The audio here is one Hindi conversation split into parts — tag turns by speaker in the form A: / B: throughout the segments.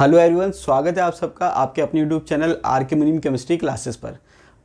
A: हेलो एवरीवन, स्वागत है आप सबका आपके अपने यूट्यूब चैनल आर के मुनीम केमिस्ट्री क्लासेस पर।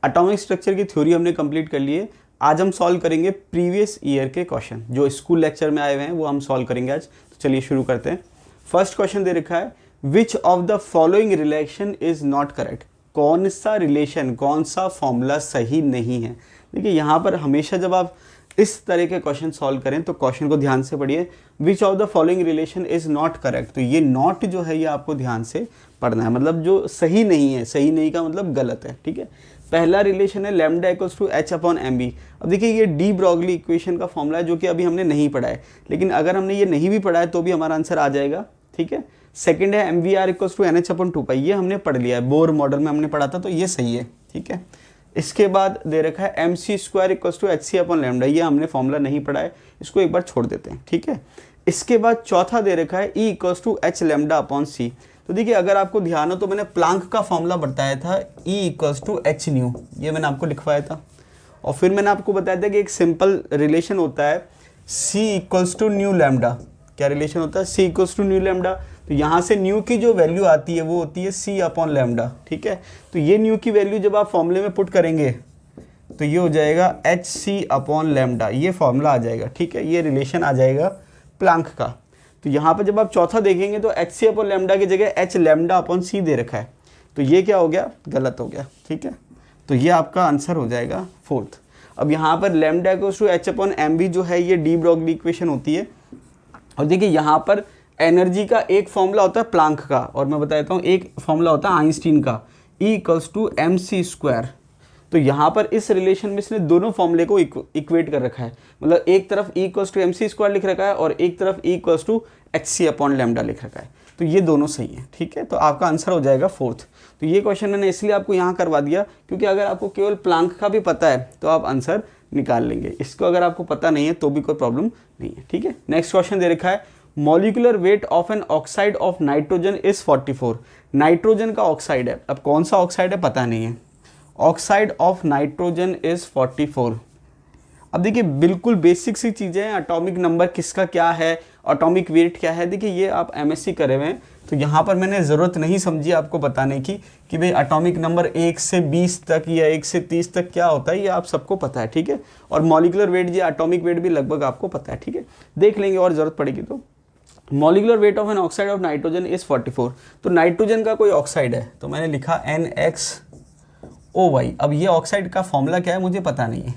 A: एटॉमिक स्ट्रक्चर की थ्योरी हमने कंप्लीट कर ली है। आज हम सॉल्व करेंगे प्रीवियस ईयर के क्वेश्चन जो स्कूल लेक्चर में आए हुए हैं, वो हम सॉल्व करेंगे आज। तो चलिए शुरू करते हैं। फर्स्ट क्वेश्चन दे रखा है, which of the following relation is not correct. कौन सा रिलेशन, कौन सा फॉर्मूला सही नहीं है। देखिए यहाँ पर हमेशा जब आप इस तरह के क्वेश्चन सॉल्व करें तो क्वेश्चन को ध्यान से पढ़िए। Which of the following relation is not correct, तो ये नॉट जो है ये आपको ध्यान से पढ़ना है, मतलब जो सही नहीं है। सही नहीं का मतलब गलत है, ठीक है। पहला रिलेशन है lambda equals to H upon M B. अब देखिए ये डी ब्रॉगली इक्वेशन का फॉर्मूला है जो कि अभी हमने नहीं पढ़ा है, लेकिन अगर हमने ये नहीं भी पढ़ा है तो भी हमारा आंसर आ जाएगा, ठीक है। सेकंड है m v r equals to n h upon two pi, ये हमने पढ़ लिया है, बोर मॉडल में हमने पढ़ा था, तो ये सही है, ठीक है। इसके बाद दे रखा है M C square equals to H C upon lambda, ये हमने फॉर्मूला नहीं पढ़ा है, इसको एक बार छोड़ देते हैं, ठीक है। इसके बाद चौथा दे रखा है E equals to h lambda upon c. तो देखिए अगर आपको ध्यान हो तो मैंने प्लांक का फॉर्मूला बताया था E equals to H nu, ये मैंने आपको लिखवाया था। और फिर मैंने आपको बताया था कि एक सिंपल रिलेशन होता है सी इक्वल्स टू न्यू लैम्डा। क्या रिलेशन होता है? सी इक्वल्स टू न्यू लैम्डा। तो यहाँ से न्यू की जो वैल्यू आती है वो होती है सी अपॉन लैम्डा, ठीक है। तो ये न्यू की वैल्यू जब आप फॉर्मूले में पुट करेंगे तो ये हो जाएगा एच सी अपॉन लैम्डा, ये फॉर्मूला आ जाएगा, ठीक है। ये रिलेशन आ जाएगा प्लांक का। तो यहाँ पर जब आप चौथा देखेंगे तो एच सी अपॉन लैम्डा की जगह एच लैम्डा अपॉन सी दे रखा है, तो ये क्या हो गया? गलत हो गया, ठीक है। तो ये आपका आंसर हो जाएगा फोर्थ। अब यहाँ पर lambda equals to H upon M B जो है ये डी ब्रॉगली इक्वेशन होती है। और देखिए यहाँ पर एनर्जी का एक फॉर्मूला होता है प्लांक का, और मैं बताता हूँ एक फॉर्मूला होता है आइंस्टीन का, E equals to M C square. तो यहाँ पर इस रिलेशन में इसने दोनों फॉर्मूले को इक्वेट कर रखा है, मतलब एक तरफ E equals to M C square लिख रखा है और एक तरफ E equals to H C upon lambda लिख रखा है। तो ये दोनों सही है, ठीक है। तो आपका आंसर हो जाएगा फोर्थ। तो ये क्वेश्चन मैंने इसलिए आपको यहाँ करवा दिया क्योंकि अगर आपको केवल प्लांक का भी पता है तो आप आंसर निकाल लेंगे, इसको अगर आपको पता नहीं है तो भी कोई प्रॉब्लम नहीं है, ठीक है। नेक्स्ट क्वेश्चन दे रखा है, molecular weight of an oxide of nitrogen is 44। Nitrogen का ऑक्साइड है, अब कौन सा ऑक्साइड है पता नहीं है। Oxide of nitrogen is 44। अब देखिए बिल्कुल बेसिक सी चीज़ें हैं, एटॉमिक नंबर किसका क्या है, एटॉमिक वेट क्या है। देखिए ये आप एमएससी करे हुए हैं तो यहाँ पर मैंने ज़रूरत नहीं समझी आपको बताने की कि भाई एटॉमिक नंबर 1 से 20 तक या 1 से 30 तक क्या होता है, ये आप सबको पता है, ठीक है। और मॉलिक्यूलर वेट या एटॉमिक वेट भी लगभग आपको पता है, ठीक है। देख लेंगे और ज़रूरत पड़ेगी तो। Molecular weight of an oxide of nitrogen is 44। तो नाइट्रोजन का कोई ऑक्साइड है तो मैंने लिखा NX-OY। अब ये ऑक्साइड का फॉर्मूला क्या है मुझे पता नहीं है।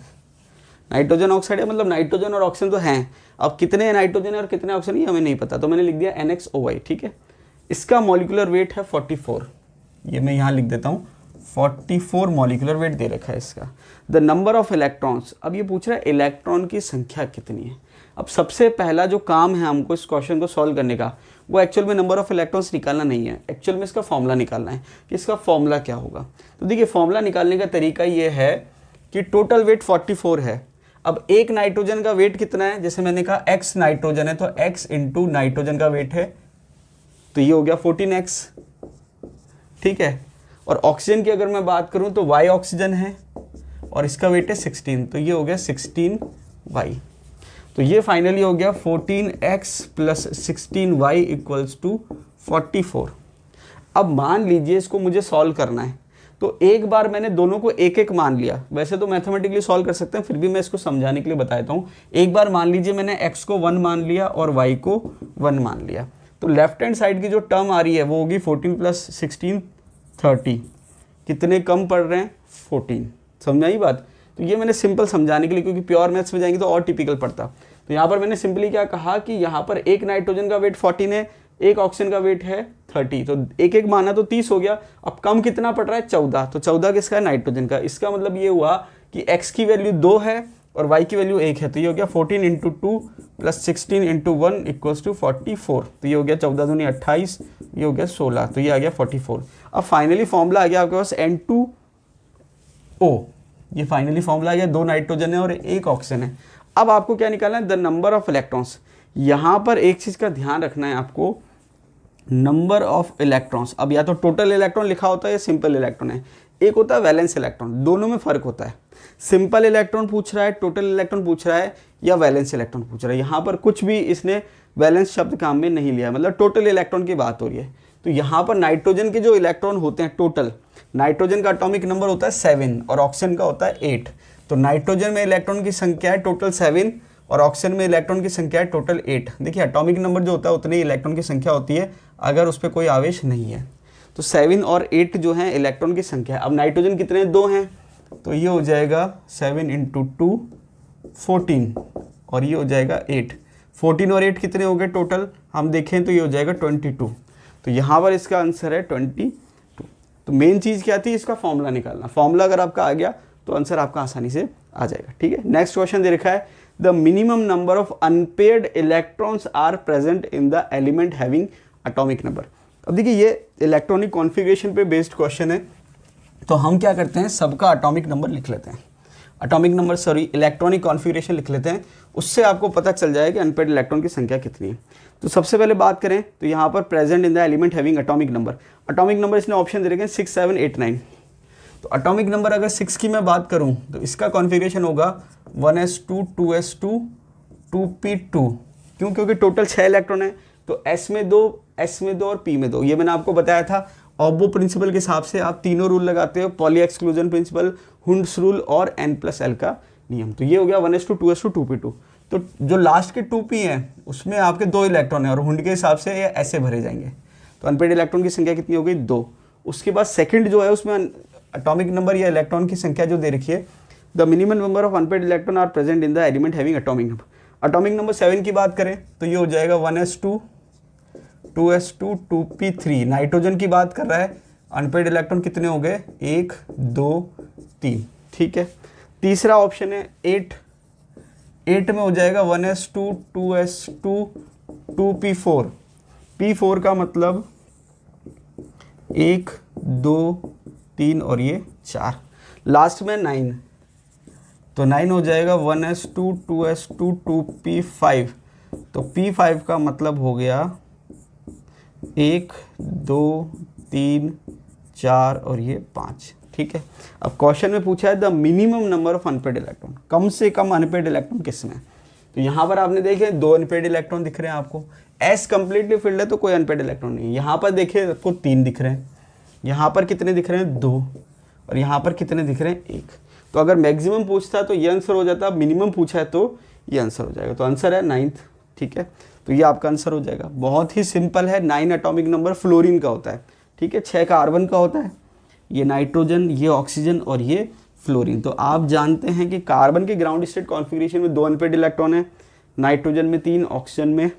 A: नाइट्रोजन ऑक्साइड है मतलब नाइट्रोजन और ऑक्सीजन तो हैं, अब कितने नाइट्रोजन और कितने ऑक्सीजन ये हमें नहीं पता, तो मैंने लिख दिया NX-OY, ठीक है। इसका मॉलिक्यूलर वेट है 44, ये मैं यहाँ लिख देता हूँ 44 मॉलिक्यूलर वेट दे रखा है इसका। द नंबर ऑफ इलेक्ट्रॉन्स, अब ये पूछ रहा है इलेक्ट्रॉन की संख्या कितनी है। अब सबसे पहला जो काम है हमको इस क्वेश्चन को सॉल्व करने का वो एक्चुअल में नंबर ऑफ इलेक्ट्रॉन्स निकालना नहीं है, एक्चुअल में इसका फॉर्मूला निकालना है कि इसका फॉर्मूला क्या होगा। तो देखिए फॉर्मूला निकालने का तरीका ये है कि टोटल वेट 44 है। अब एक नाइट्रोजन का वेट कितना है, जैसे मैंने कहा x नाइट्रोजन है तो x इंटू नाइट्रोजन का वेट है, तो ये हो गया 14x, ठीक है। और ऑक्सीजन की अगर मैं बात करूं तो y ऑक्सीजन है और इसका वेट है 16, तो ये हो गया 16y। तो ये फाइनली हो गया 14x plus 16y equals to 44। अब मान लीजिए इसको मुझे सॉल्व करना है, तो एक बार मैंने दोनों को एक एक मान लिया। वैसे तो मैथमेटिकली सॉल्व कर सकते हैं, फिर भी मैं इसको समझाने के लिए बताता हूँ। एक बार मान लीजिए मैंने x को 1 मान लिया और y को 1 मान लिया, तो लेफ्ट हैंड साइड की जो टर्म आ रही है वो होगी 14 प्लस 16 30। कितने कम पड़ रहे हैं? 14। समझ आई बात? तो ये मैंने सिंपल समझाने के लिए, क्योंकि प्योर मैथ्स में जाएंगे तो और टिपिकल पड़ता। तो यहाँ पर मैंने सिंपली क्या कहा कि यहाँ पर एक नाइट्रोजन का वेट 14 है, एक ऑक्सीजन का वेट है 30, तो एक एक माना तो 30 हो गया। अब कम कितना पड़ रहा है? 14। तो 14 किसका है? नाइट्रोजन का। इसका मतलब ये हुआ कि x की वैल्यू 2 है और y की वैल्यू 1 है, तो ये हो गया 14 into 2 plus 16 into 1 equals to 44। तो ये हो गया 14 दूनी 28, ये हो गया 16, तो ये आ गया 44। अब फाइनली फॉर्मूला आ गया आपके पास N2O। ये फाइनली फॉर्मूला आ गया, 2 नाइट्रोजन है और 1 ऑक्सीजन है। अब आपको क्या निकालना है? The number of electrons. यहाँ पर एक चीज़ का ध्यान रखना है आपको, नंबर ऑफ इलेक्ट्रॉन्स। अब या तो टोटल इलेक्ट्रॉन लिखा होता है या सिंपल इलेक्ट्रॉन है, एक होता है वैलेंस इलेक्ट्रॉन, दोनों में फ़र्क होता है। सिंपल इलेक्ट्रॉन पूछ रहा है, टोटल इलेक्ट्रॉन पूछ रहा है या वैलेंस इलेक्ट्रॉन पूछ रहा है। यहाँ पर कुछ भी इसने वैलेंस शब्द काम में नहीं लिया है, मतलब टोटल इलेक्ट्रॉन की बात हो रही है। तो यहाँ पर नाइट्रोजन के जो इलेक्ट्रॉन होते हैं टोटल, नाइट्रोजन का एटॉमिक नंबर होता है 7 और ऑक्सीजन का होता है 8। तो नाइट्रोजन में इलेक्ट्रॉन की संख्या है टोटल 7 और ऑक्सीजन में इलेक्ट्रॉन की संख्या है टोटल 8। देखिए एटॉमिक नंबर जो होता है उतनी इलेक्ट्रॉन की संख्या होती है अगर उस पर कोई आवेश नहीं है। तो 7 और 8 जो है इलेक्ट्रॉन की संख्या है। अब नाइट्रोजन कितने, 2 हैं, तो ये हो जाएगा 7 × 2 14 और ये हो जाएगा 8। 14 और 8 कितने हो गए टोटल, हम देखें तो ये हो जाएगा 22। तो यहाँ पर इसका आंसर है 22। तो मेन चीज़ क्या थी, इसका फॉर्मूला निकालना। फॉर्मूला अगर आपका आ गया तो आंसर आपका आसानी से आ जाएगा। ठीक है, नेक्स्ट क्वेश्चन दे रखा है the minimum number of unpaired electrons are present in the element having atomic number. अब देखिए ये इलेक्ट्रॉनिक कॉन्फ़िगरेशन पे बेस्ड क्वेश्चन है, तो हम क्या करते हैं सबका एटॉमिक नंबर लिख लेते हैं, इलेक्ट्रॉनिक कॉन्फ़िगरेशन लिख लेते हैं, उससे आपको पता चल जाएगा कि अनपेयर्ड इलेक्ट्रॉन की संख्या कितनी है। तो सबसे पहले बात करें तो यहाँ पर present in the element having atomic number इसने ऑप्शन दे रखे हैं 6, 7, 8, 9। तो एटॉमिक नंबर अगर 6 की मैं बात करूं तो इसका कॉन्फ़िगरेशन होगा 1s2 2s2 2p2। क्यों, क्योंकि टोटल 6 इलेक्ट्रॉन है, तो s में 2 और p में 2। ये मैंने आपको बताया था ऑब्बो प्रिंसिपल के हिसाब से आप तीनों रूल लगाते हो, poly exclusion principle, Hund's rule और n+l का नियम। तो ये हो गया 1s2 2s2 2p2। तो जो लास्ट के 2p हैं उसमें आपके 2 इलेक्ट्रॉन हैं और हुंड के हिसाब से ये ऐसे भरे जाएंगे। तो अनपेयर्ड इलेक्ट्रॉन की संख्या कितनी हो गई, 2। उसके बाद सेकंड जो है उसमें एटॉमिक नंबर या इलेक्ट्रॉन की संख्या जो दे रखी है the minimum number of unpaired electron are present in the element having atomic number 7 की बात करें तो ये हो जाएगा 1s2 2s2 2p3। नाइट्रोजन की बात कर रहा है, अनपेयर्ड इलेक्ट्रॉन कितने हो गए, 1 2 3। ठीक है, तीसरा ऑप्शन है 8 में हो जाएगा 1s2 2s2 2p4। p4 का मतलब 1 2 3 और ये 4। लास्ट में 9, तो 9 हो जाएगा 1s2 2s2 2p5। तो p5 का मतलब हो गया 1 2 3 4 और ये 5। ठीक है, अब क्वेश्चन में पूछा है the minimum number of unpaired electron, कम से कम अनपेयर्ड इलेक्ट्रॉन किसमें। तो यहाँ पर आपने देखे 2 अनपेयर्ड इलेक्ट्रॉन दिख रहे हैं आपको, एस कंप्लीटली फिल्ड है तो कोई अनपेयर्ड इलेक्ट्रॉन नहीं है। यहाँ पर देखिए आपको 3 दिख रहे हैं, यहाँ पर कितने दिख रहे हैं, 2, और यहाँ पर कितने दिख रहे हैं, 1। तो अगर मैक्सिमम पूछता है तो ये आंसर हो जाता, मिनिमम पूछा है तो ये आंसर हो जाएगा। तो आंसर है 9th। ठीक है, तो ये आपका आंसर हो जाएगा। बहुत ही सिंपल है, 9 एटॉमिक नंबर फ्लोरीन का होता है। ठीक है, 6 कार्बन का होता है, ये नाइट्रोजन, ये ऑक्सीजन और ये फ्लोरीन। तो आप जानते हैं कि कार्बन के ग्राउंड स्टेट कॉन्फ़िगरेशन में 2 अनपेयर्ड इलेक्ट्रॉन है, नाइट्रोजन में 3, ऑक्सीजन में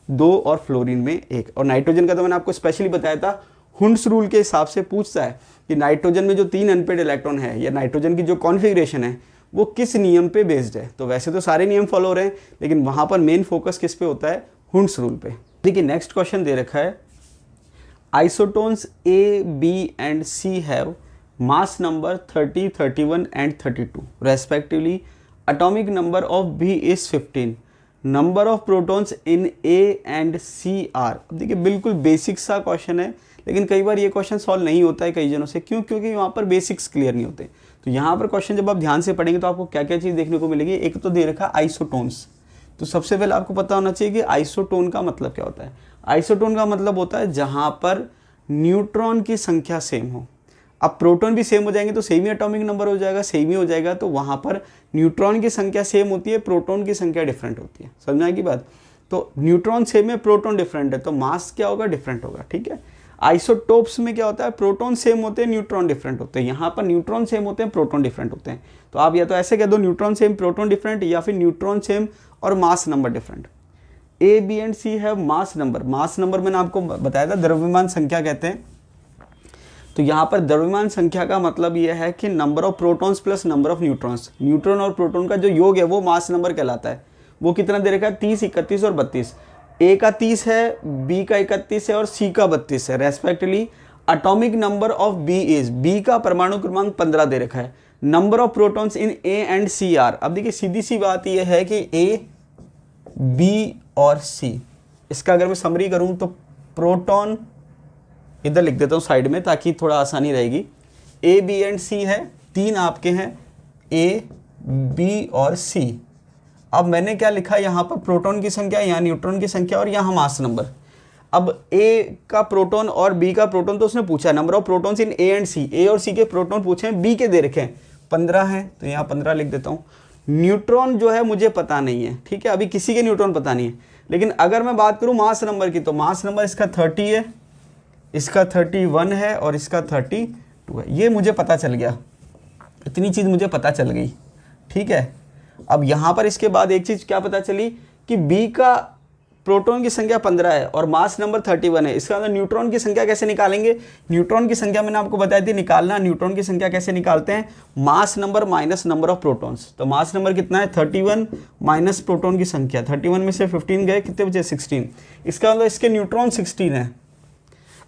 A: 2 और फ्लोरीन में 1। और नाइट्रोजन का तो मैंने आपको स्पेशली बताया था, हुंड्स रूल के हिसाब से पूछता है कि नाइट्रोजन में जो 3 अनपेयर्ड इलेक्ट्रॉन है या नाइट्रोजन की जो कॉन्फ़िगरेशन है वो किस नियम पे बेस्ड है। तो वैसे तो सारे नियम फॉलो हो रहे हैं, लेकिन वहाँ पर मेन फोकस किस पे होता है, हुंड्स रूल पे। देखिए नेक्स्ट क्वेश्चन दे रखा है isotones A, B and C have mass number 30, 31 and 32 respectively. Atomic number of B is 15. Number of protons in A and C are. अब देखिए बिल्कुल बेसिक सा क्वेश्चन है, लेकिन कई बार ये क्वेश्चन सॉल्व नहीं होता है कई जनों से। क्यों, क्योंकि वहाँ पर बेसिक्स क्लियर नहीं होते। तो यहाँ पर क्वेश्चन जब आप ध्यान से पढ़ेंगे तो आपको क्या क्या चीज़ देखने को मिलेगी। एक तो दे रखा आइसोटोन्स, तो सबसे पहले आपको पता होना चाहिए कि आइसोटोन का मतलब क्या होता है। आइसोटोन का मतलब होता है जहाँ पर न्यूट्रॉन की संख्या सेम हो। अब प्रोटॉन भी सेम हो जाएंगे तो सेम ही एटॉमिक नंबर हो जाएगा, सेम ही हो जाएगा। तो वहाँ पर न्यूट्रॉन की संख्या सेम होती है, प्रोटॉन की संख्या डिफरेंट होती है। समझ में आएगी बात। तो न्यूट्रॉन सेम है, प्रोटॉन डिफरेंट है, तो मास क्या होगा, डिफरेंट होगा। ठीक है, आइसोटोप्स में क्या होता है, प्रोटॉन सेम होते हैं, न्यूट्रॉन डिफरेंट होते हैं। यहाँ पर न्यूट्रॉन सेम होते हैं, प्रोटॉन डिफरेंट होते हैं। तो आप या तो ऐसे कह दो न्यूट्रॉन सेम प्रोटॉन डिफरेंट, या फिर न्यूट्रॉन सेम और mass number different. A, B and C have mass number. Mass number मैंने आपको बताया था द्रव्यमान संख्या कहते हैं। तो यहाँ पर द्रव्यमान संख्या का मतलब यह है कि number of protons plus number of neutrons. Neutron और प्रोटॉन का जो योग है वो मास नंबर कहलाता है। वो कितना दे रखा है, 30, 31 और 32। ए का 30 है, बी का 31 है और सी का 32 है respectively. Atomic number of B is, B का परमाणु क्रमांक 15 दे रखा है। Number of protons in A and C are. अब देखिए सीधी सी बात यह है कि ए, बी और सी, इसका अगर मैं समरी करूं तो प्रोटॉन इधर लिख देता हूं साइड में ताकि थोड़ा आसानी रहेगी। ए, बी एंड सी है, 3 आपके हैं, ए, बी और सी। अब मैंने क्या लिखा यहाँ पर, प्रोटॉन की संख्या, यहाँ न्यूट्रॉन की संख्या और यहाँ मास नंबर। अब ए का प्रोटॉन और बी का प्रोटॉन तो उसने पूछा, number of protons in A and C, A और सी के प्रोटॉन पूछे हैं, बी के दे रखे हैं 15 हैं, तो यहाँ 15 लिख देता हूँ। न्यूट्रॉन जो है मुझे पता नहीं है, ठीक है, अभी किसी के न्यूट्रॉन पता नहीं है, लेकिन अगर मैं बात करूँ मास नंबर की, तो मास नंबर इसका 30 है, इसका 31 है और इसका 32 है, ये मुझे पता चल गया, इतनी चीज़ मुझे पता चल गई, ठीक है। अब यहाँ पर इसके बाद एक चीज़ क्या पता चली कि बी का प्रोटॉन की संख्या 15 है और मास नंबर 31 है, इसका अंदर न्यूट्रॉन की संख्या कैसे निकालेंगे? न्यूट्रॉन की संख्या मैंने आपको बताई थी निकालना, न्यूट्रॉन की संख्या कैसे निकालते हैं? Mass number minus number of protons. तो मास नंबर कितना है? 31 माइनस प्रोटॉन की संख्या, 31 में से 15 गए, कितने बचे? 16। इसका मतलब इसके न्यूट्रॉन 16 है।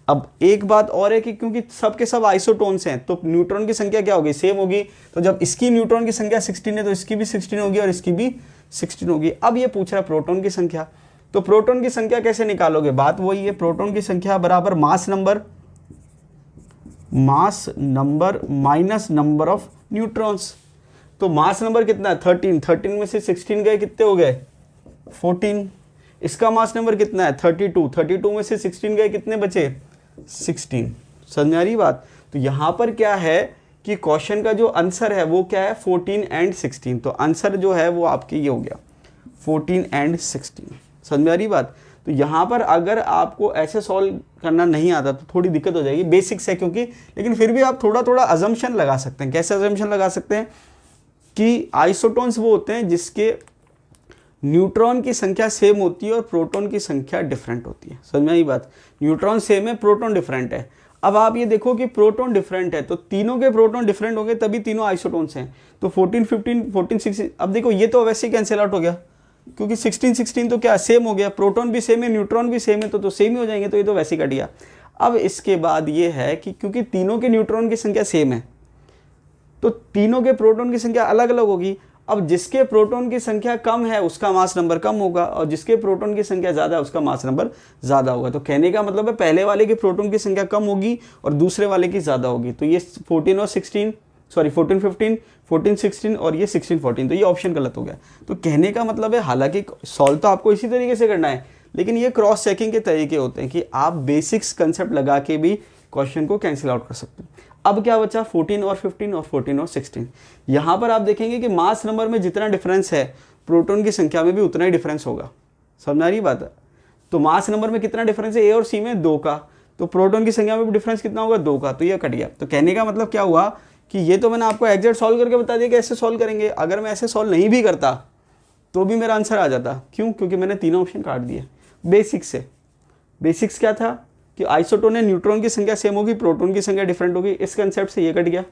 A: अब एक बात और है कि क्योंकि सब के सब आइसोटोन्स हैं तो न्यूट्रॉन की संख्या क्या होगी? सेम होगी। तो जब इसकी न्यूट्रॉन की संख्या 16 है तो इसकी भी 16 होगी और इसकी भी 16 होगी। अब ये पूछ रहा है प्रोटॉन की संख्या, तो प्रोटॉन की संख्या कैसे निकालोगे? बात वही है, प्रोटॉन की संख्या बराबर mass number minus number of neutrons. तो मास नंबर कितना है? 13 में से 16 गए, कितने हो गए? 14। इसका मास नंबर कितना है? 32 में से 16 गए, कितने बचे? 16। समझ में आ रही बात? तो यहाँ पर क्या है कि क्वेश्चन का जो आंसर है वो क्या है? 14 एंड 16। तो आंसर जो है वो आपके ये हो गया 14 एंड 16। समझ में आ रही बात? तो यहाँ पर अगर आपको ऐसे सॉल्व करना नहीं आता तो थोड़ी दिक्कत हो जाएगी, बेसिक्स है क्योंकि, लेकिन फिर भी आप थोड़ा थोड़ा अजम्पशन लगा सकते हैं। कैसे अजम्पशन लगा सकते हैं? कि आइसोटोन्स वो होते हैं जिसके न्यूट्रॉन की संख्या सेम होती है और प्रोटॉन की संख्या डिफरेंट होती है। समझ में आई बात? न्यूट्रॉन सेम है, प्रोटॉन डिफरेंट है। अब आप ये देखो कि प्रोटॉन डिफरेंट है तो तीनों के प्रोटॉन डिफरेंट होंगे तभी तीनों आइसोटोन्स हैं। तो 14, 15, 14, 16, अब देखो ये तो वैसे ही कैंसिल आउट हो गया क्योंकि 16, 16 तो क्या सेम हो गया, प्रोटॉन भी सेम है, न्यूट्रॉन भी सेम है, तो सेम ही हो जाएंगे, तो ये तो वैसे ही कट गया। अब इसके बाद ये है कि क्योंकि तीनों के न्यूट्रॉन की संख्या सेम है तो तीनों के प्रोटॉन की संख्या अलग अलग होगी। अब जिसके प्रोटॉन की संख्या कम है उसका मास नंबर कम होगा और जिसके प्रोटॉन की संख्या ज़्यादा है उसका मास नंबर ज़्यादा होगा। तो कहने का मतलब है पहले वाले के प्रोटॉन की संख्या कम होगी और दूसरे वाले की ज़्यादा होगी। तो ये 14 और 16, सॉरी 14, 15, 14, 16 और ये 16, 14, तो ये ऑप्शन गलत हो गया। तो कहने का मतलब है हालांकि सॉल्व तो आपको इसी तरीके से करना है, लेकिन ये क्रॉस चेकिंग के तरीके होते हैं कि आप बेसिक्स कंसेप्ट लगा के भी क्वेश्चन को कैंसिल आउट कर सकते हैं। अब क्या बचा? 14 और 15 और 14 और 16। यहाँ पर आप देखेंगे कि मास नंबर में जितना डिफरेंस है प्रोटॉन की संख्या में भी उतना ही डिफरेंस होगा। समझ आ रही बात है? तो मास नंबर में कितना डिफरेंस है? ए और सी में 2 का, तो प्रोटॉन की संख्या में भी डिफरेंस कितना होगा? 2 का, तो ये कट गया। तो कहने का मतलब क्या हुआ कि ये तो मैंने आपको एग्जैक्ट सॉल्व करके बता दिया कि ऐसे सॉल्व करेंगे। अगर मैं ऐसे सॉल्व नहीं भी करता तो भी मेरा आंसर आ जाता। क्यों? क्योंकि मैंने तीनों ऑप्शन काट दिए बेसिक्स से। बेसिक्स क्या था कि आइसोटोन है, न्यूट्रॉन की संख्या सेम होगी, प्रोटॉन की संख्या डिफरेंट होगी। इस कंसेप्ट से ये कट गया,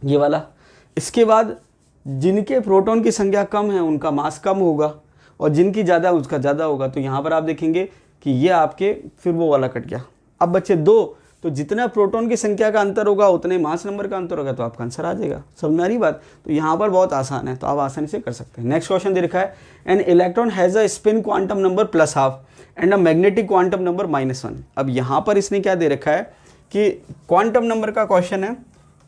A: ये वाला। इसके बाद जिनके प्रोटॉन की संख्या कम है उनका मास कम होगा और जिनकी ज़्यादा उसका ज़्यादा होगा। तो यहाँ पर आप देखेंगे कि ये आपके फिर वो वाला कट गया। अब बच्चे 2, तो जितना प्रोटॉन की संख्या का अंतर होगा उतने मास नंबर का अंतर होगा, तो आपका आंसर आ जाएगा। समझ में आ रही बात? तो यहाँ पर बहुत आसान है, तो आप आसानी से कर सकते हैं। नेक्स्ट क्वेश्चन दे रखा है, an electron has a spin quantum number +½ and a magnetic quantum number -1। अब यहाँ पर इसने क्या दे रखा है कि क्वांटम नंबर का क्वेश्चन है।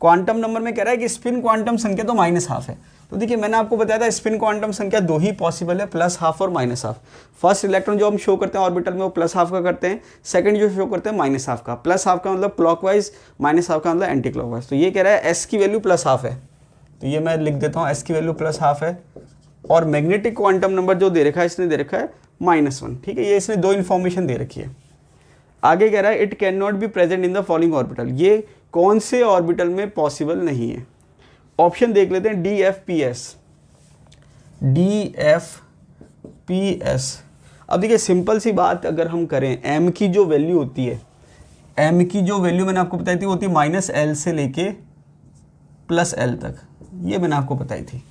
A: क्वांटम नंबर में कह रहा है कि स्पिन क्वांटम संख्या तो -½ है। तो देखिए मैंने आपको बताया था स्पिन क्वांटम संख्या 2 ही पॉसिबल है, +½ और -½ फर्स्ट इलेक्ट्रॉन जो हम शो करते हैं ऑर्बिटल में वो +½ का करते हैं, सेकंड जो शो करते हैं -½ का। +½ का मतलब क्लॉकवाइज, -½ का मतलब एंटी क्लॉकवाइज। तो ये कह रहा है s की वैल्यू +½ है, तो ये मैं लिख देता हूँ s की वैल्यू +½ है। और मैग्नेटिक क्वांटम नंबर जो दे रखा है इसने दे रखा है -1। ठीक है, ये इसने 2 इन्फॉर्मेशन दे रखी है। आगे कह रहा है it can not be present in the following orbital. ये कौन से ऑर्बिटल में पॉसिबल नहीं है? ऑप्शन देख लेते हैं, DFPS। अब देखिए सिंपल सी बात अगर हम करें, m की जो वैल्यू होती है, m की जो वैल्यू मैंने आपको बताई थी होती है -L से लेके +L तक। ये मैंने आपको बताई थी।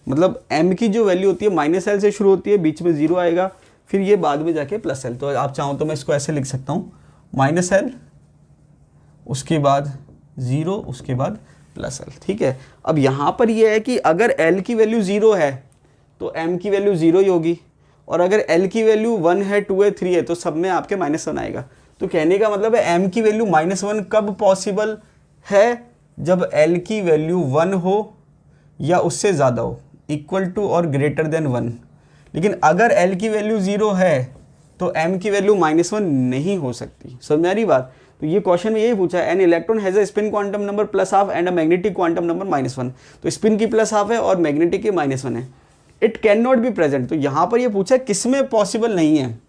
A: मतलब m की जो वैल्यू होती है -L से शुरू होती है, बीच में 0 आएगा, फिर ये बाद में जाके +L। तो आप चाहो तो मैं इसको ऐसे लिख सकता हूँ, -L उसके बाद 0 उसके बाद +L। ठीक है, अब यहाँ पर ये है कि अगर L की वैल्यू 0 है तो M की वैल्यू 0 ही होगी, और अगर L की वैल्यू 1 है, 2 है, 3 है तो सब में आपके -1 आएगा। तो कहने का मतलब है M की वैल्यू -1 कब पॉसिबल है? जब L की वैल्यू 1 हो या उससे ज़्यादा हो, इक्वल टू और ग्रेटर देन 1। लेकिन अगर L की वैल्यू 0 है तो m की वैल्यू -1 नहीं हो सकती। समझ में आ रही बात? तो ये क्वेश्चन में यही पूछा है, an electron has a spin quantum number +½ and a magnetic quantum number -1। तो स्पिन की +½ है और मैग्नेटिक की -1 है। It can not be present, तो यहाँ पर ये पूछा किस में पॉसिबल नहीं है।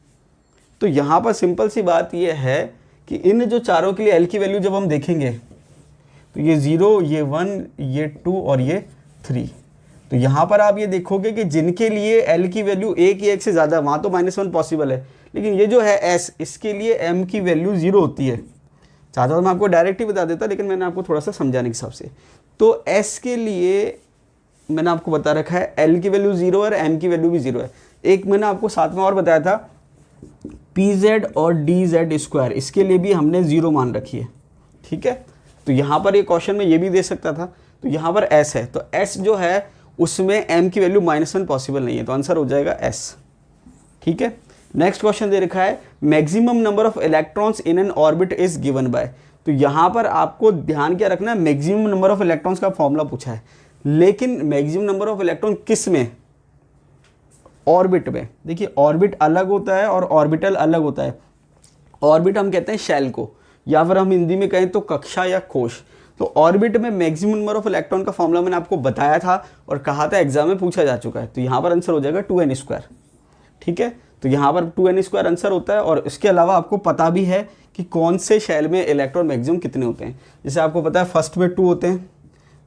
A: तो यहाँ पर सिंपल सी बात ये है कि इन जो चारों के लिए एल की वैल्यू जब हम देखेंगे तो ये 0, ये 1, ये 2 और ये 3। तो यहाँ पर आप ये देखोगे कि जिनके लिए एल की वैल्यू 1 या 1 से ज़्यादा, वहाँ तो -1 पॉसिबल है, लेकिन ये जो है एस, इसके लिए एम की वैल्यू 0 होती है। चाहता तो मैं आपको डायरेक्ट ही बता देता, लेकिन मैंने आपको थोड़ा सा समझाने के हिसाब से। तो एस के लिए मैंने आपको बता रखा है एल की वैल्यू 0 है और एम की वैल्यू भी 0 है। एक मैंने आपको साथ में और बताया था pz और dz², इसके लिए भी हमने 0 मान रखी है। ठीक है, तो यहाँ पर ये क्वेश्चन में ये भी दे सकता था। तो यहाँ पर s है, तो s जो है उसमें m की वैल्यू -1 पॉसिबल नहीं है, तो आंसर हो जाएगा s। ठीक है, नेक्स्ट क्वेश्चन दे रखा है maximum number of electrons in an orbit is given by. तो यहाँ पर आपको ध्यान क्या रखना है, मैक्सिमम नंबर ऑफ इलेक्ट्रॉन्स का फॉर्मूला पूछा है, लेकिन मैक्सिमम नंबर ऑफ इलेक्ट्रॉन किस में? ऑर्बिट में। देखिए ऑर्बिट अलग होता है और ऑर्बिटल अलग होता है। ऑर्बिट हम कहते हैं शेल को, या फिर हम हिंदी में कहें तो कक्षा या कोश। तो ऑर्बिट में मैक्सिमम नंबर ऑफ इलेक्ट्रॉन का फॉर्मूला मैंने आपको बताया था और कहा था एग्जाम में पूछा जा चुका है। तो यहाँ पर आंसर हो जाएगा 2n²। ठीक है, तो यहाँ पर 2n² आंसर होता है। और इसके अलावा आपको पता भी है कि कौन से शेल में इलेक्ट्रॉन मैक्सिमम कितने होते हैं। जैसे आपको पता है फर्स्ट में 2 होते हैं,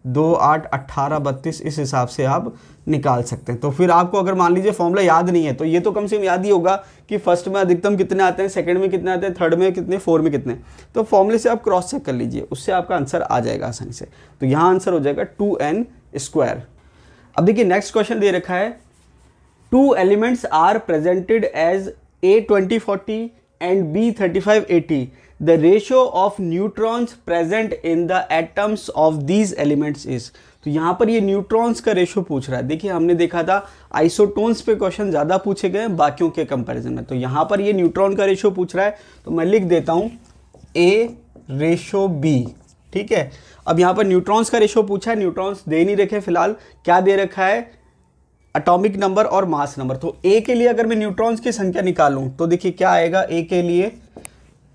A: 2, 8, 18, 32, इस हिसाब से आप निकाल सकते हैं। तो फिर आपको अगर मान लीजिए फॉर्मूला याद नहीं है तो ये तो कम से कम याद ही होगा कि फर्स्ट में अधिकतम कितने आते हैं, सेकंड में कितने आते हैं, थर्ड में कितने, 4 में कितने। तो फॉर्मूले से आप क्रॉस चेक कर लीजिए, उससे आपका आंसर आ जाएगा आसानी से। तो यहाँ आंसर हो जाएगा 2n²। अब देखिए नेक्स्ट क्वेश्चन दे रखा है 2 elements are presented as A2040 and B3580. The ratio of neutrons present in the atoms of these elements is। तो यहाँ पर ये न्यूट्रॉन्स का रेशो पूछ रहा है। देखिए हमने देखा था आइसोटोन्स पे क्वेश्चन ज़्यादा पूछे गए हैं बाकियों के कंपैरिजन में। तो यहाँ पर ये न्यूट्रॉन का रेशो पूछ रहा है, तो मैं लिख देता हूँ A/B। ठीक है, अब यहाँ पर न्यूट्रॉन्स का रेशो पूछा है, न्यूट्रॉन्स दे नहीं रखे फिलहाल। क्या दे रखा है? एटॉमिक नंबर और मास नंबर। तो ए के लिए अगर मैं न्यूट्रॉन्स की संख्या निकालूं तो देखिए क्या आएगा। ए के लिए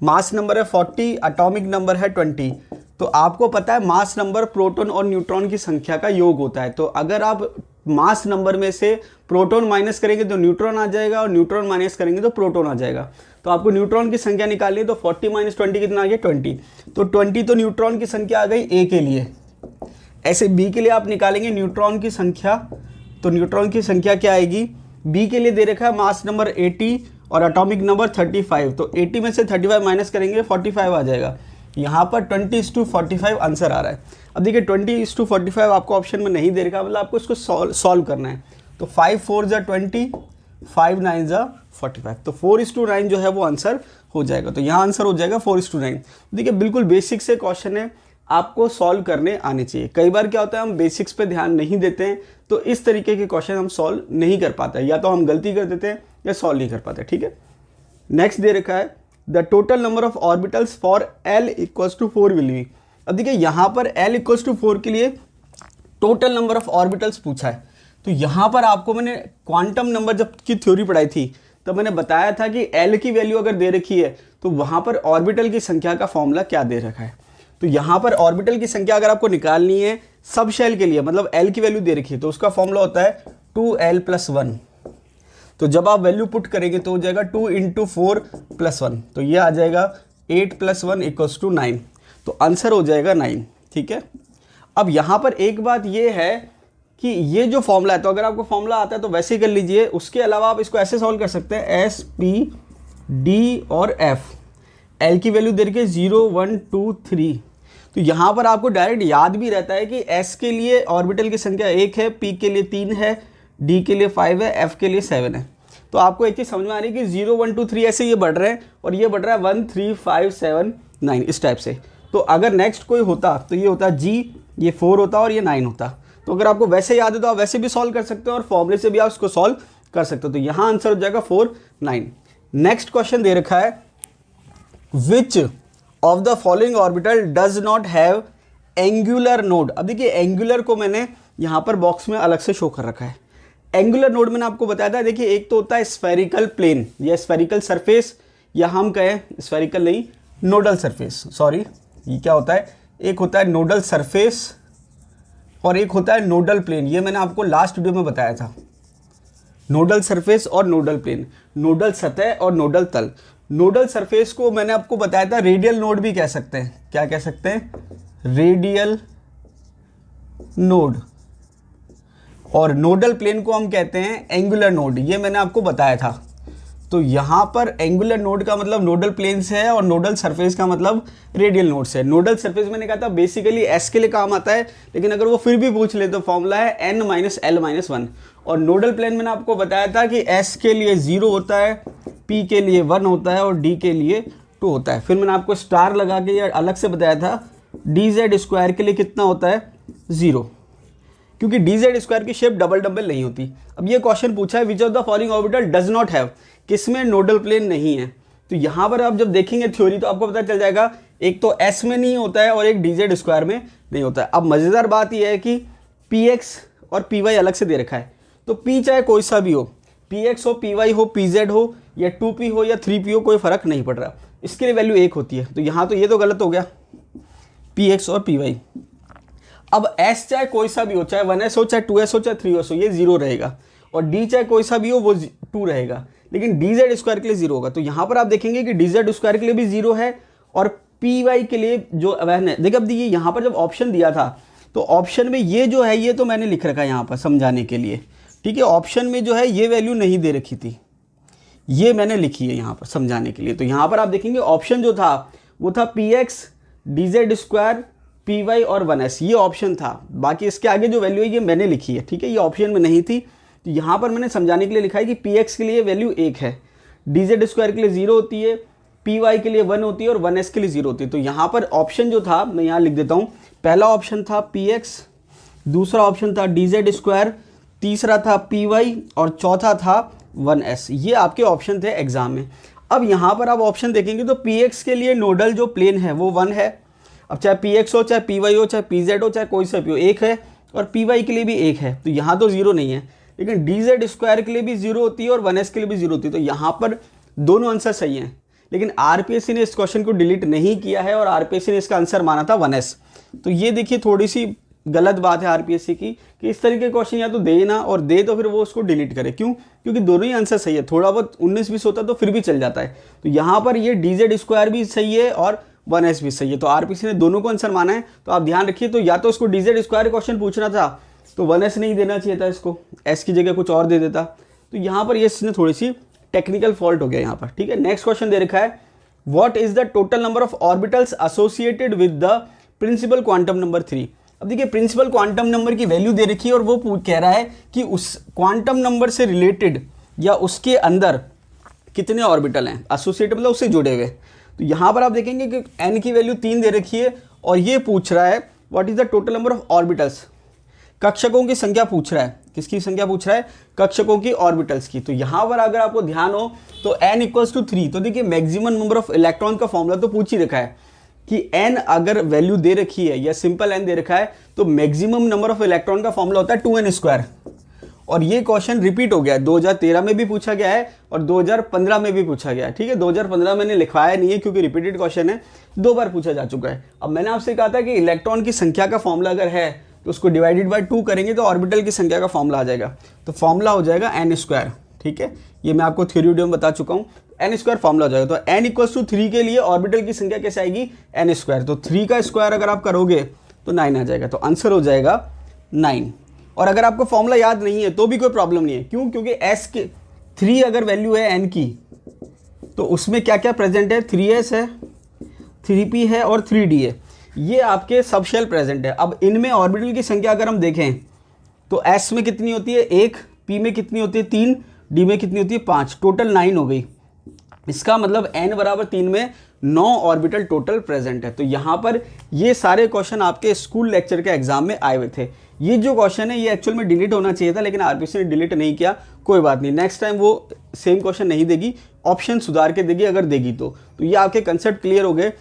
A: मास नंबर है 40, एटॉमिक नंबर है 20। तो आपको पता है मास नंबर प्रोटॉन और न्यूट्रॉन की संख्या का योग होता है। तो अगर आप मास नंबर में से प्रोटॉन माइनस करेंगे तो न्यूट्रॉन आ जाएगा, और न्यूट्रॉन माइनस करेंगे तो प्रोटॉन आ जाएगा। तो आपको न्यूट्रॉन की संख्या निकालनी है, तो 40 - 20 कितना आ गया? 20। तो 20 तो न्यूट्रॉन की संख्या आ गई ए के लिए। ऐसे बी के लिए आप निकालेंगे न्यूट्रॉन की संख्या, तो न्यूट्रॉन की संख्या क्या आएगी? बी के लिए दे रखा है मास नंबर 80 और एटॉमिक नंबर 35। तो 80 में से 35 माइनस करेंगे 45 आ जाएगा। यहाँ पर 20:45 आंसर आ रहा है। अब देखिए 20:45 आपको ऑप्शन में नहीं दे रखा, मतलब आपको इसको सॉल्व करना है। तो 5 4 = 20, 5 9 = 45। तो 4:9 जो है वो आंसर हो जाएगा। तो यहाँ आंसर हो जाएगा 4:9। देखिए बिल्कुल बेसिक से क्वेश्चन है, आपको सॉल्व करने आने चाहिए। कई बार क्या होता है हम बेसिक्स पे ध्यान नहीं देते हैं, तो इस तरीके के क्वेश्चन हम सॉल्व नहीं कर पाते, या तो हम गलती कर देते हैं या सॉल्व नहीं कर पाते। ठीक है, नेक्स्ट दे रखा है the total number of orbitals for L = 4 will be. अब देखिए यहाँ पर L = 4 के लिए टोटल नंबर ऑफ ऑर्बिटल्स पूछा है। तो यहाँ पर आपको मैंने क्वांटम नंबर जब की थ्योरी पढ़ाई थी तब मैंने बताया था कि L की वैल्यू अगर दे रखी है तो वहाँ पर ऑर्बिटल की संख्या का फॉर्मूला क्या दे रखा है। तो यहाँ पर ऑर्बिटल की संख्या अगर आपको निकालनी है सब शेल के लिए, मतलब L की वैल्यू दे रखी है, तो उसका फॉर्मूला होता है 2L + 1। तो जब आप वैल्यू पुट करेंगे तो हो जाएगा 2 × 4 + 1। तो ये आ जाएगा 8 + 1 = 9। तो आंसर हो जाएगा 9। ठीक है, अब यहाँ पर एक बात ये है कि ये जो फॉर्मूला है, तो अगर आपको फॉर्मूला आता है तो वैसे ही कर लीजिए। उसके अलावा आप इसको ऐसे सॉल्व कर सकते हैं S, P, D और F। L की वैल्यू दे रखी है 0 1 2 3। तो यहाँ पर आपको डायरेक्ट याद भी रहता है कि S के लिए ऑर्बिटल की संख्या 1 है, P के लिए 3 है, D के लिए 5 है, F के लिए 7 है। तो आपको एक चीज़ समझ में आ रही है कि 0 1 2 3 ऐसे ये बढ़ रहे हैं और ये बढ़ रहा है 1 3 5 7 9 इस टाइप से। तो अगर नेक्स्ट कोई होता तो ये होता G, ये 4 होता और ये 9 होता। तो अगर आपको वैसे याद है तो आप वैसे भी सॉल्व कर सकते हो और फॉर्मूले से भी आप इसको सॉल्व कर सकते हो। तो यहाँ आंसर हो जाएगा 4 9। नेक्स्ट क्वेश्चन दे रखा है which of the following orbital does not have angular node. अब देखिए एंगुलर को मैंने यहाँ पर बॉक्स में अलग से शो कर रखा है। एंगुलर नोड मैंने आपको बताया था, देखिए एक तो होता है स्फेरिकल प्लेन या स्फेरिकल सरफेस, या हम कहें स्फेरिकल नहीं, नोडल सरफेस, सॉरी ये क्या होता है, एक होता है नोडल सरफेस और एक होता है नोडल प्लेन। ये मैंने आपको लास्ट वीडियो में बताया था, नोडल सरफेस और नोडल प्लेन, नोडल सतह और नोडल तल। नोडल सरफेस को मैंने आपको बताया था रेडियल नोड भी कह सकते हैं, क्या कह सकते हैं, रेडियल नोड। और नोडल प्लेन को हम कहते हैं एंगुलर नोड, ये मैंने आपको बताया था। तो यहाँ पर एंगुलर नोड का मतलब नोडल प्लेन से है और नोडल सरफेस का मतलब रेडियल नोड से है। नोडल सरफेस मैंने कहा था बेसिकली एस के लिए काम आता है, लेकिन अगर वो फिर भी पूछ ले तो फॉर्मूला है n माइनस एल माइनस 1। और नोडल प्लेन मैंने आपको बताया था कि एस के लिए 0 होता है, पी के लिए 1 होता है और डी के लिए 2 होता है। फिर मैंने आपको स्टार लगा के या अलग से बताया था डी जेड स्क्वायर के लिए कितना होता है, 0, क्योंकि डी जेड स्क्वायर की शेप डबल डबल नहीं होती। अब ये क्वेश्चन पूछा है which of the following orbital does not have, किसमें नोडल प्लेन नहीं है। तो यहाँ पर आप जब देखेंगे थ्योरी तो आपको पता चल जाएगा, एक तो एस में नहीं होता है और एक डी जेड स्क्वायर में नहीं होता है। अब मज़ेदार बात यह है कि पी एक्स और पी वाई अलग से दे रखा है, तो पी चाहे कोई सा भी हो, पी एक्स हो, पी वाई हो, पी जेड हो या 2p हो या 3p हो, कोई फ़र्क नहीं पड़ रहा, इसके लिए वैल्यू 1 होती है। तो यहाँ तो ये तो गलत हो गया, पी एक्स और पी वाई। अब s चाहे कोई सा भी हो, चाहे 1s हो, चाहे 2s हो, चाहे 3s हो, ये 0 रहेगा। और d चाहे कोई सा भी हो वो 2 रहेगा, लेकिन डी जेड स्क्वायर के लिए 0 होगा। तो यहाँ पर आप देखेंगे कि डी जेड स्क्वायर के लिए भी 0 है और पी वाई के लिए जो वह है। देखिए अब देखिए यहाँ पर जब ऑप्शन दिया था तो ऑप्शन में ये जो है ये तो मैंने लिख रखा है यहाँ पर समझाने के लिए, ठीक है। ऑप्शन में जो है ये वैल्यू नहीं दे रखी थी, ये मैंने लिखी है यहाँ पर समझाने के लिए। तो यहाँ पर आप देखेंगे ऑप्शन जो था वो था P X, D Z square, P Y और 1s, ये ऑप्शन था। बाकी इसके आगे जो वैल्यू है ये मैंने लिखी है, ठीक है, ये ऑप्शन में नहीं थी। तो यहाँ पर मैंने समझाने के लिए लिखा है कि पी एक्स के लिए वैल्यू 1 है, डी जेड स्क्वायर के लिए 0 होती है, पी वाई के लिए 1 होती है और 1s के लिए 0 होती है। तो यहाँ पर ऑप्शन जो था मैं यहाँ लिख देता हूँ, पहला ऑप्शन था पी एक्स, दूसरा ऑप्शन था डी जेड स्क्वायर, तीसरा था पी वाई और चौथा था 1s। ये आपके ऑप्शन थे एग्जाम में। अब यहाँ पर आप ऑप्शन देखेंगे तो पी एक्स के लिए नोडल जो प्लेन है वो 1 है। अब चाहे पी एक्स हो, चाहे पी वाई हो, चाहे पी जेड हो, चाहे कोई सा भी हो, 1 है। और पी वाई के लिए भी 1 है, तो यहाँ तो 0 नहीं है। लेकिन डी जेड स्क्वायर के लिए भी 0 होती है और 1s के लिए भी 0 होती है। तो यहाँ पर दोनों आंसर सही हैं, लेकिन आरपीएससी ने इस क्वेश्चन को डिलीट नहीं किया है और आरपीएससी ने इसका आंसर माना था 1s। तो ये देखिए थोड़ी सी गलत बात है आरपीएससी की कि इस तरीके के क्वेश्चन या तो दे ना, और दे तो फिर वो उसको डिलीट करे। क्यों? क्योंकि दोनों ही आंसर सही है। थोड़ा बहुत 19-20 होता तो फिर भी चल जाता है। तो यहाँ पर ये डी जेड स्क्वायर भी सही है और 1s भी सही है। तो आरपीएससी ने दोनों को आंसर माना है। तो आप ध्यान रखिए, तो या तो इसको डी जेड स्क्वायर क्वेश्चन पूछना था तो 1s नहीं देना चाहिए था, इसको s की जगह कुछ और दे देता। तो यहाँ पर ये इसने थोड़ी सी टेक्निकल फॉल्ट हो गया यहाँ पर, ठीक है। नेक्स्ट क्वेश्चन दे रखा है, what is the total number of orbitals associated with the principal quantum number 3। अब देखिए प्रिंसिपल क्वांटम नंबर की वैल्यू दे रखी है और वो कह रहा है कि उस क्वांटम नंबर से रिलेटेड या उसके अंदर कितने ऑर्बिटल हैं, एसोसिएटेड मतलब उससे जुड़े हुए। तो यहाँ पर आप देखेंगे कि n की वैल्यू 3 दे रखी है और ये पूछ रहा है what is the total number of orbitals, कक्षकों की संख्या पूछ रहा है। किसकी संख्या पूछ रहा है? कक्षकों की, ऑर्बिटल्स की। तो यहाँ पर अगर आपको ध्यान हो तो n = 3। तो देखिए मैक्सिमम नंबर ऑफ इलेक्ट्रॉन का फॉर्मूला तो पूछ ही रखा है कि n अगर वैल्यू दे रखी है या सिंपल n दे रखा है तो मैक्सिमम नंबर ऑफ इलेक्ट्रॉन का फॉर्मूला होता है 2n²। और ये क्वेश्चन रिपीट हो गया है, 2013 में भी पूछा गया है और 2015 में भी पूछा गया है, ठीक है। 2015 मैंने लिखवाया नहीं है क्योंकि रिपीटेड क्वेश्चन है, 2 बार पूछा जा चुका है। अब मैंने आपसे कहा था कि इलेक्ट्रॉन की संख्या का फॉर्मूला अगर है तो उसको डिवाइडेड बाय 2 करेंगे तो ऑर्बिटल की संख्या का फॉर्मूला आ जाएगा। तो फॉर्मूला हो जाएगा n², ठीक है। ये मैं आपको थ्योरी वीडियो में बता चुका हूँ, n² फॉर्मूला हो जाएगा। तो n = 3 के लिए ऑर्बिटल की संख्या कैसे आएगी? n²। तो 3 का स्क्वायर अगर आप करोगे तो 9 आ जाएगा। तो आंसर हो जाएगा 9। और अगर आपको फॉर्मूला याद नहीं है तो भी कोई प्रॉब्लम नहीं है। क्यों? क्योंकि s के 3 अगर वैल्यू है n की तो उसमें क्या क्या प्रेजेंट है? 3s है, 3p है और 3d है। ये आपके सब शेल प्रेजेंट है। अब इनमें ऑर्बिटल की संख्या अगर हम देखें तो s में कितनी होती है? 1, p में कितनी होती है? 3, d में कितनी होती है? 5, टोटल 9 हो गई। इसका मतलब n = 3 में 9 ऑर्बिटल टोटल प्रेजेंट है। तो यहाँ पर ये सारे क्वेश्चन आपके स्कूल लेक्चर के एग्जाम में आए हुए थे। ये जो क्वेश्चन है ये एक्चुअल में डिलीट होना चाहिए था, लेकिन आरपीएससी ने डिलीट नहीं किया। कोई बात नहीं, नेक्स्ट टाइम वो सेम क्वेश्चन नहीं देगी, ऑप्शन सुधार के देगी अगर देगी तो। ये आपके कंसेप्ट क्लियर हो गए।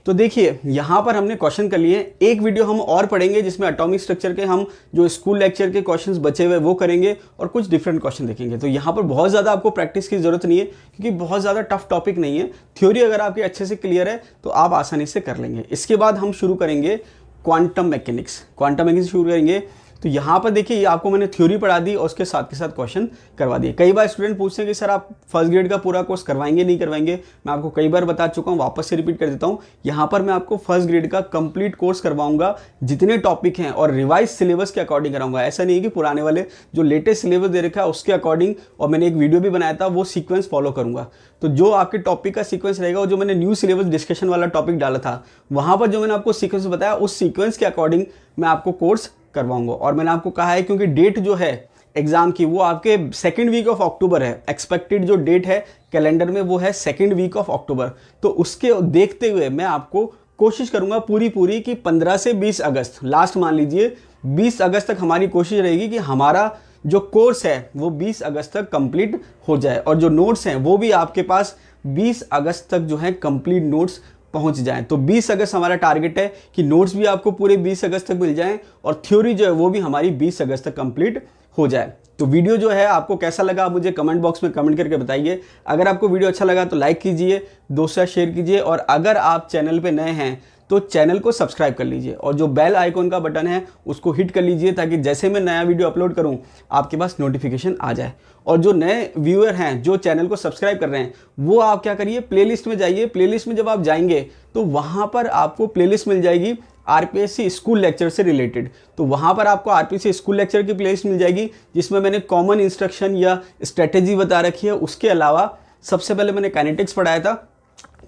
A: तो देखिए यहाँ पर हमने क्वेश्चन कर लिए। एक वीडियो हम और पढ़ेंगे जिसमें एटॉमिक स्ट्रक्चर के हम जो स्कूल लेक्चर के क्वेश्चंस बचे हुए वो करेंगे और कुछ डिफरेंट क्वेश्चन देखेंगे। तो यहाँ पर बहुत ज़्यादा आपको प्रैक्टिस की ज़रूरत नहीं है क्योंकि बहुत ज़्यादा टफ टॉपिक नहीं है। थ्योरी अगर आपकी अच्छे से क्लियर है तो आप आसानी से कर लेंगे। इसके बाद हम शुरू करेंगे क्वांटम मैकेनिक्स। क्वांटम मैकेनिक्स शुरू करेंगे। तो यहाँ पर देखिए, ये आपको मैंने थ्योरी पढ़ा दी और उसके साथ के साथ क्वेश्चन करवा दिए। कई बार स्टूडेंट पूछते हैं कि सर आप फर्स्ट ग्रेड का पूरा कोर्स करवाएंगे नहीं करवाएंगे। मैं आपको कई बार बता चुका हूँ, वापस से रिपीट कर देता हूँ। यहाँ पर मैं आपको फर्स्ट ग्रेड का कंप्लीट कोर्स करवाऊंगा, जितने टॉपिक हैं, और रिवाइज सिलेबस के अकॉर्डिंग कराऊंगा। ऐसा नहीं है कि पुराने वाले जो लेटेस्ट सिलेबस दे रखा है उसके अकॉर्डिंग, और मैंने एक वीडियो भी बनाया था, वो सीक्वेंस फॉलो करूंगा। तो जो आपके टॉपिक का सीक्वेंस रहेगा, वो जो मैंने न्यू सिलेबस डिस्कशन वाला टॉपिक डाला था, वहाँ पर जो मैंने आपको सीक्वेंस बताया, उस सीक्वेंस के अकॉर्डिंग मैं आपको कोर्स करवाऊंगा। और मैंने आपको कहा है क्योंकि डेट जो है एग्जाम की वो आपके सेकंड वीक ऑफ अक्टूबर है। एक्सपेक्टेड जो डेट है कैलेंडर में वो है सेकंड वीक ऑफ अक्टूबर। तो उसके देखते हुए मैं आपको कोशिश करूंगा पूरी कि 15 से 20 अगस्त, लास्ट मान लीजिए 20 अगस्त तक हमारी कोशिश रहेगी कि हमारा जो कोर्स है वो 20 अगस्त तक कंप्लीट हो जाए, और जो नोट्स हैं वो भी आपके पास 20 अगस्त तक जो है कंप्लीट नोट्स पहुंच जाएं। तो 20 अगस्त हमारा टारगेट है कि नोट्स भी आपको पूरे 20 अगस्त तक मिल जाएं और थ्योरी जो है वो भी हमारी 20 अगस्त तक कंप्लीट हो जाए। तो वीडियो जो है आपको कैसा लगा आप मुझे कमेंट बॉक्स में कमेंट करके बताइए। अगर आपको वीडियो अच्छा लगा तो लाइक कीजिए, दोस्तों से शेयर कीजिए, और अगर आप चैनल पे नए हैं तो चैनल को सब्सक्राइब कर लीजिए और जो बेल आइकॉन का बटन है उसको हिट कर लीजिए, ताकि जैसे मैं नया वीडियो अपलोड करूं आपके पास नोटिफिकेशन आ जाए। और जो नए व्यूअर हैं जो चैनल को सब्सक्राइब कर रहे हैं, वो आप क्या करिए, प्लेलिस्ट में जाइए। प्लेलिस्ट में जब आप जाएंगे तो वहां पर आपको प्लेलिस्ट मिल जाएगी आरपीएससी स्कूल लेक्चर से रिलेटेड। तो वहां पर आपको आरपीएससी स्कूल लेक्चर की प्लेलिस्ट मिल जाएगी, जिसमें मैंने कॉमन इंस्ट्रक्शन या स्ट्रेटेजी बता रखी है। उसके अलावा सबसे पहले मैंने काइनेटिक्स पढ़ाया था,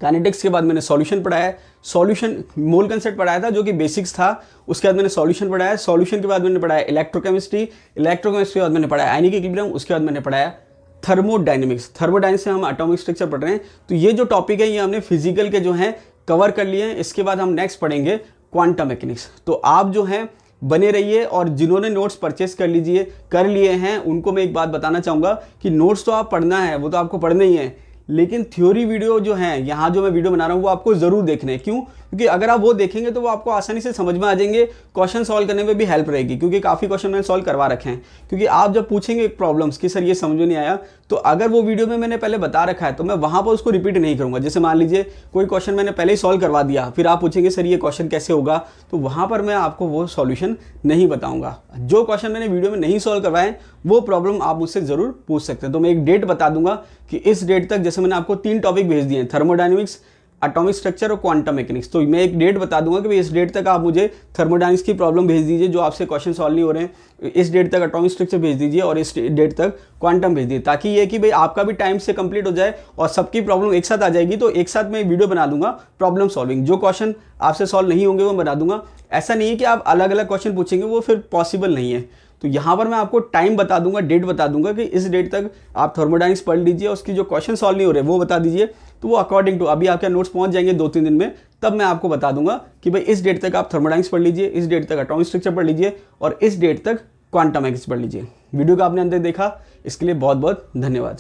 A: काइनेटिक्स के बाद मैंने सॉल्यूशन पढ़ाया, सॉल्यूशन मोल कंसेप्ट पढ़ाया था जो कि बेसिक्स था। उसके बाद मैंने सॉल्यूशन पढ़ाया, सॉल्यूशन के बाद मैंने पढ़ाया इलेक्ट्रोकेमिस्ट्री, इलेक्ट्रोकेमिस्ट्री के बाद मैंने पढ़ाया आयनिक इक्विलिब्रियम, उसके बाद मैंने पढ़ाया थर्मोडायनेमिक्स। थर्मोडायनेमिक्स से हम एटॉमिक स्ट्रक्चर पढ़ रहे हैं। तो ये जो टॉपिक है ये हमने फिजिकल के जो हैं कवर कर लिए हैं। इसके बाद हम नेक्स्ट पढ़ेंगे क्वांटम मैकेनिक्स। तो आप जो हैं बने रहिए, और जिन्होंने नोट्स परचेस कर लिए हैं उनको मैं एक बात बताना चाहूँगा कि नोट्स तो आप पढ़ना है, वो तो आपको पढ़ना ही है, लेकिन थ्योरी वीडियो जो है, यहाँ जो मैं वीडियो बना रहा हूँ, वो आपको जरूर देखने हैं। क्यों? क्योंकि अगर आप वो देखेंगे तो वो आपको आसानी से समझ में आ जाएंगे, क्वेश्चन सॉल्व करने में भी हेल्प रहेगी, क्योंकि काफ़ी क्वेश्चन मैंने सॉल्व करवा रखे हैं। क्योंकि आप जब पूछेंगे प्रॉब्लम्स कि सर ये समझ में नहीं आया, तो अगर वो वीडियो में मैंने पहले बता रखा है तो मैं वहाँ पर उसको रिपीट नहीं करूँगा। जैसे मान लीजिए कोई क्वेश्चन मैंने पहले ही सॉल्व करवा दिया, फिर आप पूछेंगे सर ये क्वेश्चन कैसे होगा, तो वहाँ पर मैं आपको वो सॉल्यूशन नहीं बताऊँगा। जो क्वेश्चन मैंने वीडियो में नहीं सॉल्व करवाए वो प्रॉब्लम आप मुझसे ज़रूर पूछ सकते हैं। तो मैं एक डेट बता दूंगा कि इस डेट तक, जैसे मैंने आपको 3 टॉपिक भेज दिए हैं, थर्मोडायनेमिक्स, एटॉमिक स्ट्रक्चर और क्वांटम मैकेनिक्स, तो मैं एक डेट बता दूंगा कि भाई इस डेट तक आप मुझे थर्मोडायनेमिक्स की प्रॉब्लम भेज दीजिए जो आपसे क्वेश्चन सॉल्व नहीं हो रहे हैं, इस डेट तक एटॉमिक स्ट्रक्चर भेज दीजिए और इस डेट तक क्वांटम भेज दीजिए, ताकि ये कि भाई आपका भी टाइम से कंप्लीट हो जाए और सबकी प्रॉब्लम एक साथ आ जाएगी। तो एक साथ मैं वीडियो बना दूंगा प्रॉब्लम सॉल्विंग, जो क्वेश्चन आपसे सॉल्व नहीं होंगे वो बना दूंगा। ऐसा नहीं है कि आप अलग अलग क्वेश्चन पूछेंगे, वो फिर पॉसिबल नहीं है। तो यहाँ पर मैं आपको टाइम बता दूंगा, डेट बता दूंगा कि इस डेट तक आप थर्मोडायनेमिक्स पढ़ लीजिए, उसकी जो क्वेश्चन सॉल्व नहीं हो रहे वो बता दीजिए। तो वो अकॉर्डिंग टू अभी आपके नोट्स पहुंच जाएंगे 2-3 दिन में, तब मैं आपको बता दूंगा कि भाई इस डेट तक आप थर्मोडायनेमिक्स पढ़ लीजिए, इस डेट तक एटॉमिक स्ट्रक्चर पढ़ लीजिए और इस डेट तक क्वांटम मैकेनिक्स पढ़ लीजिए। वीडियो का आपने अंदर देखा, इसके लिए बहुत बहुत धन्यवाद।